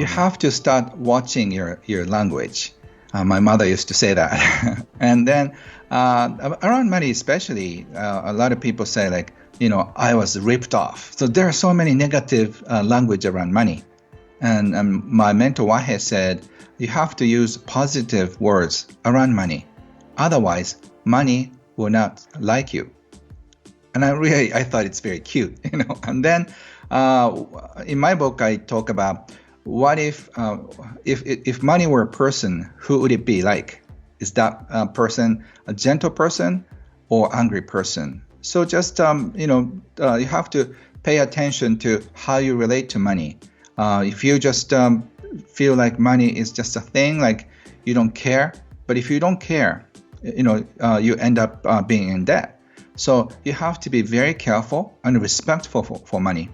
You have to start watching your language. My mother used to say that. And then around money especially, a lot of people say like, I was ripped off. So there are so many negative language around money. And my mentor Wahe said, you have to use positive words around money. Otherwise, money will not like you. And I thought it's very cute, And then in my book, I talk about what if money were a person, who would it be like? Is that person a gentle person or angry person? So just you have to pay attention to how you relate to money. If you just feel like money is just a thing, like you don't care, but if you don't care, you end up being in debt. So you have to be very careful and respectful for money.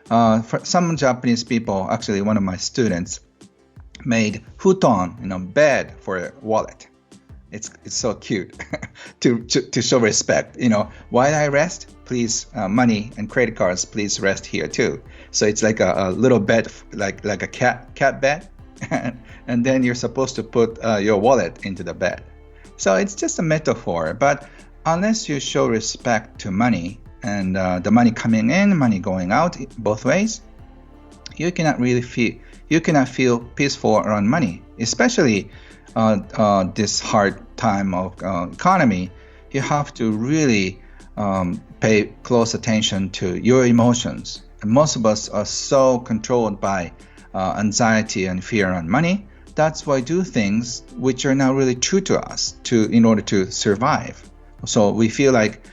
For some Japanese people, actually one of my students made futon, bed for a wallet. It's so cute to show respect. While I rest, please, money and credit cards, please rest here too. So it's like a little bed, like a cat bed, and then you're supposed to put your wallet into the bed. So it's just a metaphor, but unless you show respect to money and the money coming in, money going out, both ways, you cannot feel peaceful around money, especially this hard time of economy. You have to really pay close attention to your emotions. And most of us are so controlled by anxiety and fear around money. That's why we do things which are not really true to us in order to survive. So we feel like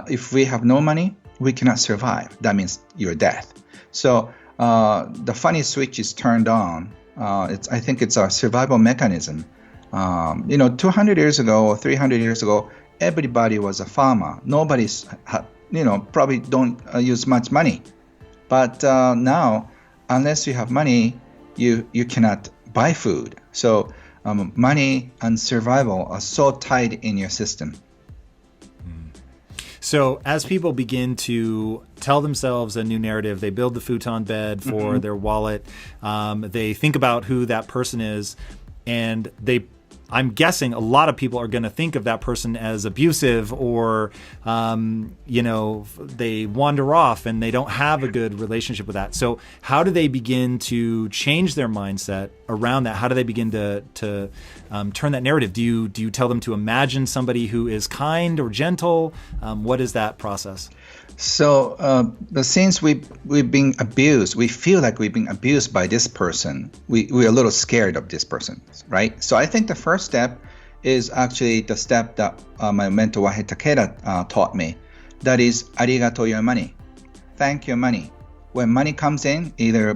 if we have no money, we cannot survive. That means you're dead. So the funny switch is turned on. I think it's our survival mechanism. 200 years ago or 300 years ago, everybody was a farmer. Nobody's, probably don't use much money. But now, unless you have money, you cannot buy food. So money and survival are so tied in your system. So as people begin to tell themselves a new narrative, they build the futon bed for their wallet, they think about who that person is, and I'm guessing a lot of people are going to think of that person as abusive or, they wander off and they don't have a good relationship with that. So how do they begin to change their mindset around that? How do they begin to turn that narrative? Do you tell them to imagine somebody who is kind or gentle? What is that process? So since we've been abused, we feel like we've been abused by this person. We're a little scared of this person, right? So I think the first step is actually the step that my mentor Wahe Takeda taught me. That is, arigato your money. Thank your money. When money comes in, either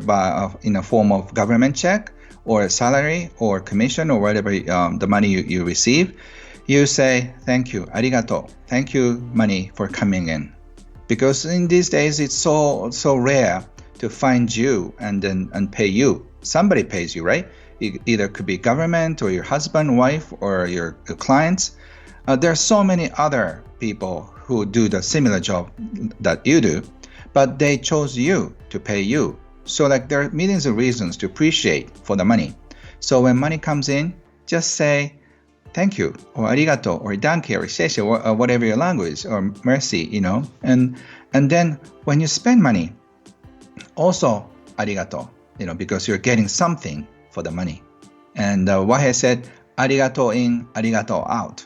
in a form of government check or a salary or commission or whatever the money you receive, you say, thank you, arigato. Thank you, money, for coming in. Because in these days, it's so rare to find you and pay you. Somebody pays you, right? Either could be government or your husband, wife, or your clients. There are so many other people who do the similar job that you do, but they chose you to pay you. So there are millions of reasons to appreciate for the money. So when money comes in, just say, thank you, or arigato, or danke, or sheshe, or whatever your language, or mercy, And then when you spend money, also arigato, because you're getting something for the money. And Wahe said, arigato in, arigato out.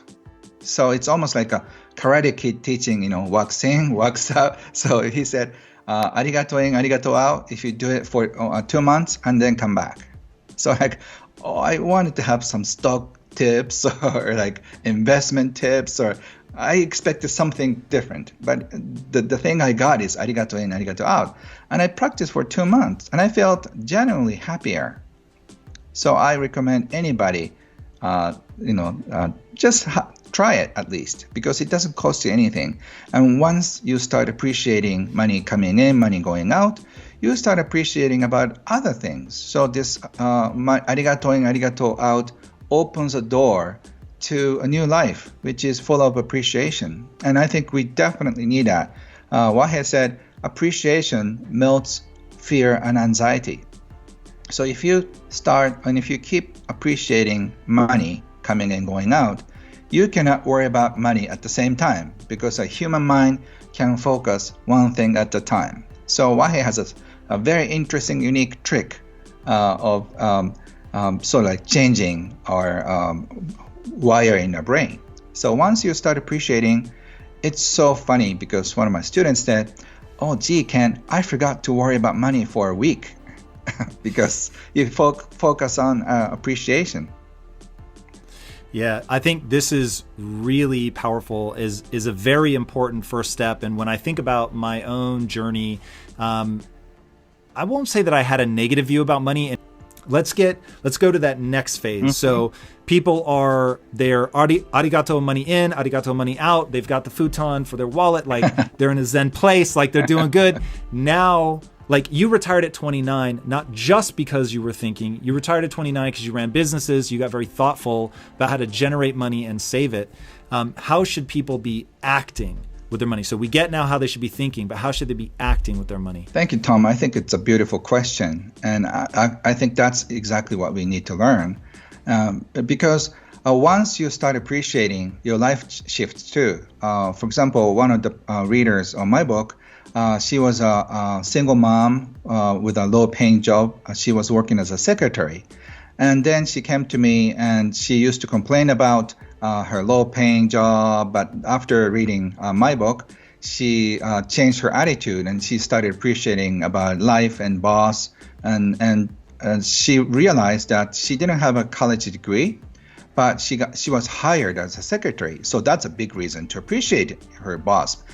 So it's almost like a Karate Kid teaching, wax in, wax out. So he said, arigato in, arigato out, if you do it for 2 months and then come back. So I wanted to have some stock tips or investment tips, or I expected something different. But the thing I got is arigato in, arigato out. And I practiced for 2 months and I felt genuinely happier. So I recommend anybody, just try it at least, because it doesn't cost you anything. And once you start appreciating money coming in, money going out, you start appreciating about other things. So this arigato in, arigato out opens a door to a new life, which is full of appreciation. And I think we definitely need that. Wahe said, appreciation melts fear and anxiety. So if you start and if you keep appreciating money coming and going out, you cannot worry about money at the same time because a human mind can focus one thing at a time. So Wahei has a very interesting, unique trick of sort of like changing our wire in our brain. So once you start appreciating, it's so funny because one of my students said, "Oh, gee, Ken, I forgot to worry about money for a week." Because you focus on appreciation. Yeah, I think this is really powerful. Is a very important first step. And when I think about my own journey, I won't say that I had a negative view about money. Let's go to that next phase. Mm-hmm. So people are they're arigato money in, arigato money out. They've got the futon for their wallet, like they're in a Zen place, like they're doing good. Now, like you retired at 29, not just because you were thinking. You retired at 29 because you ran businesses. You got very thoughtful about how to generate money and save it. How should people be acting with their money? So we get now how they should be thinking, but how should they be acting with their money? Thank you, Tom. I think it's a beautiful question. And I think that's exactly what we need to learn. Because once you start appreciating, your life shifts too. For example, one of the readers on my book, she was a single mom with a low-paying job. She was working as a secretary. And then she came to me and she used to complain about her low-paying job. But after reading my book, she changed her attitude and she started appreciating about life and boss. And she realized that she didn't have a college degree, but she was hired as a secretary. So that's a big reason to appreciate her boss.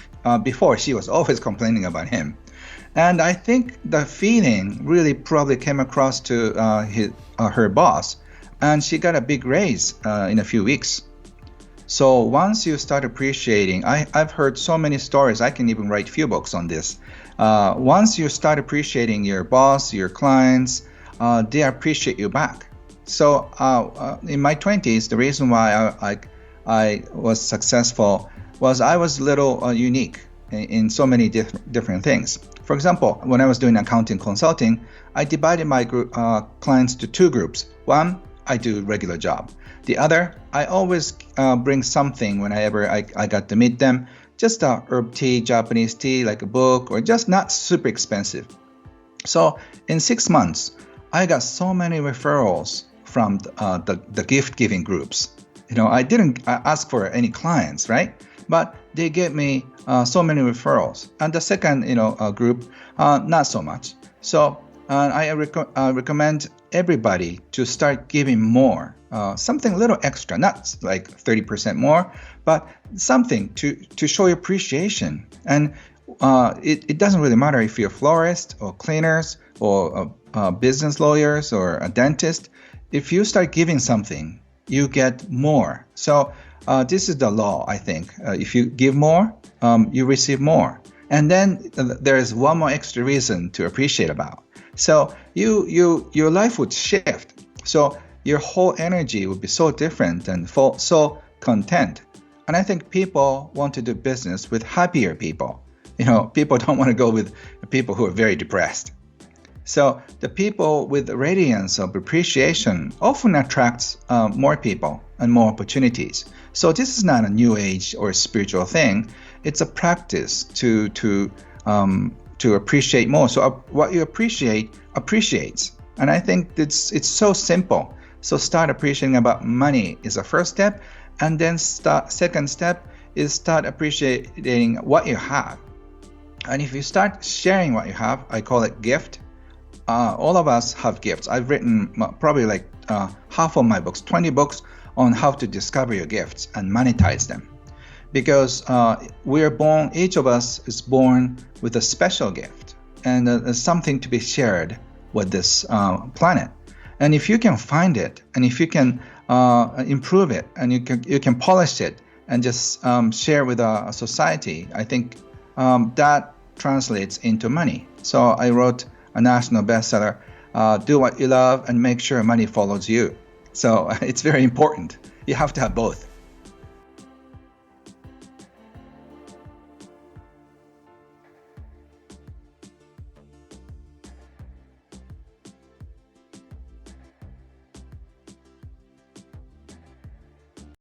Before, she was always complaining about him. And I think the feeling really probably came across to her boss, and she got a big raise in a few weeks. So once you start appreciating, I've heard so many stories, I can even write a few books on this. Once you start appreciating your boss, your clients, they appreciate you back. So in my 20s, the reason why I was successful was I was a little unique in so many different things. For example, when I was doing accounting consulting, I divided my clients to two groups. One, I do regular job. The other, I always bring something whenever I got to meet them, just a herb tea, Japanese tea, like a book, or just not super expensive. So in 6 months, I got so many referrals from the gift-giving groups. I didn't ask for any clients, right? But they gave me so many referrals. And the second, group, not so much. So I recommend everybody to start giving more, something a little extra, not like 30% more, but something to show your appreciation. And it doesn't really matter if you're a florist or cleaners or business lawyers or a dentist. If you start giving something, you get more. So this is the law, I think. If you give more, you receive more. And then there is one more extra reason to appreciate about. So your life would shift. So your whole energy would be so different and so content. And I think people want to do business with happier people. People don't want to go with people who are very depressed. So the people with the radiance of appreciation often attracts more people and more opportunities. So this is not a new age or a spiritual thing. It's a practice to appreciate more. So what you appreciate appreciates. And I think it's so simple. So start appreciating about money is the first step. And then second step is start appreciating what you have. And if you start sharing what you have, I call it gift. All of us have gifts. I've written probably like half of my books, 20 books on how to discover your gifts and monetize them. Because each of us is born with a special gift and something to be shared with this planet. And if you can find it, and if you can improve it, and you can polish it, and just share with a society, I think that translates into money. So I wrote a national bestseller, Do What You Love and Make Sure Money Follows You. So it's very important. You have to have both.